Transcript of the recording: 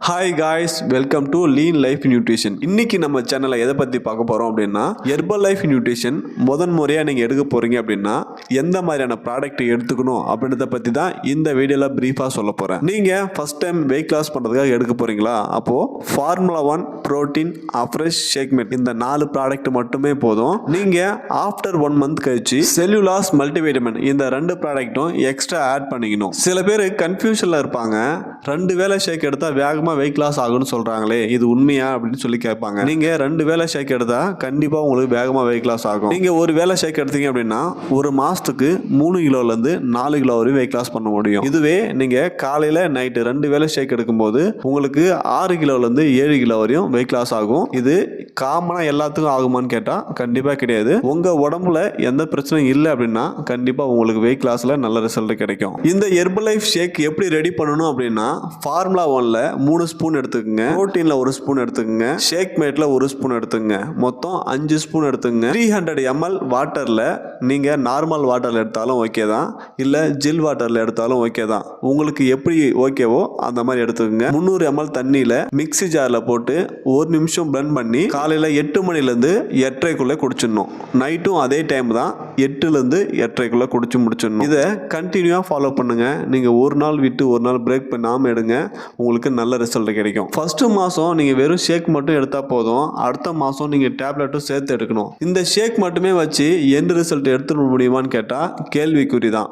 Hi guys, welcome to lean life nutrition. இன்னைக்கு நம்ம சேனலை எதை பற்றி பார்க்க போகிறோம் அப்படின்னா, ஹெர்பல் லைஃப் நியூட்ரிஷன் முறையாக நீங்கள் எடுக்க போகிறீங்க அப்படின்னா எந்த மாதிரியான ப்ராடக்ட் எடுத்துக்கணும் அப்படின்றத பற்றி தான் இந்த வீடியோவில் ப்ரீஃபாக சொல்ல போகிறேன். நீங்கள் ஃபஸ்ட் டைம் வெயிட் லாஸ் பண்ணுறதுக்காக எடுக்க போகிறீங்களா? அப்போது ஃபார்முலா 1 புரோட்டீன் அஃப்ரெஷ் ஷேக்மேட் இந்த 4 ப்ராடக்ட் மட்டுமே போதும். நீங்கள் ஆஃப்டர் 1 மந்த் கழிச்சு செல்லுலாஸ் மல்டிவைட்டமின் இந்த 2 ப்ராடக்ட்டும் எக்ஸ்ட்ரா ஆட் பண்ணிக்கணும். சில பேர் கன்ஃபியூஷனில் இருப்பாங்க, 2 வேளை ஷேக் எடுத்தால் வேகமாக வெயிட் லாஸ் ஆகும்னு சொல்றாங்களே, இது உண்மையா அப்படின்னு சொல்லி கேட்பாங்க. நீங்க 2 வேளை ஷேக் எடுத்தா கண்டிப்பா உங்களுக்கு வேகமா வெயிட் லாஸ் ஆகும். நீங்க ஒரு வேளை ஷேக் எடுத்தீங்க அப்படின்னா ஒரு மாசத்துக்கு 3 கிலோல இருந்து 4 கிலோ வரை வெயிட் லாஸ் பண்ண முடியும். இதுவே நீங்க காலையில நைட்டு 2 வேளை ஷேக் எடுக்கும்போது உங்களுக்கு 6 கிலோல இருந்து 7 கிலோ வரையும் வெயிட் லாஸ் ஆகும். இது காமனா எல்லாத்துக்கும் ஆகுமான்னு கேட்டா கண்டிப்பா கிடையாது. உங்க உடம்புல எந்த பிரச்சனையும் இல்லை அப்படின்னா கண்டிப்பா உங்களுக்கு வெயிட் லாஸ்ல நல்ல ரிசல்ட் கிடைக்கும். இந்த ஹெர்பல் லைஃப் ஷேக் எப்படி ரெடி பண்ணணும் அப்படின்னா, ஃபார்முலா 1ல 3 ஸ்பூன் எடுத்துக்கங்க, புரோட்டீன்ல 1 ஸ்பூன் எடுத்துக்கங்க, ஷேக் மேட்ல 1 ஸ்பூன் எடுத்துக்கங்க, மொத்தம் 5 ஸ்பூன் எடுத்துக்கங்க. 300 ml வாட்டர்ல, நீங்க நார்மல் வாட்டர்ல எடுத்தாலும் ஓகே தான், இல்ல ஜில் வாட்டர்ல எடுத்தாலும் ஓகே தான். உங்களுக்கு எப்படி ஓகேவோ அந்த மாதிரி எடுத்துக்கங்க. 300 ml தண்ணியில மிக்ஸி ஜார்ல போட்டு 1 நிமிஷம் பிளெண்ட் பண்ணி காலையில 8 மணிலேருந்து 8:30க்குள்ள குடிச்சிடணும். நைட்டும் அதே டைம் தான், 8லேருந்து 8:30க்குள்ள குடிச்சு முடிச்சிடணும். இதை கண்டினியூவா ஃபாலோ பண்ணுங்க. நீங்க ஒரு நாள் விட்டு ஒரு நாள் பிரேக் பண்ணாம எடுங்க, உங்களுக்கு நல்ல ரிசல்ட் கிடைக்கும். ஃபர்ஸ்ட் மாசம் நீங்க வெறும் ஷேக் மட்டும் எடுத்தா போதும், அடுத்த மாசம் நீங்க டேப்லெட்டும் சேர்த்து எடுக்கணும். இந்த ஷேக் மட்டுமே வச்சு எந்த ரிசல்ட் எடுத்துட முடியுமான்னு கேட்டா கேள்விக்குறி தான்.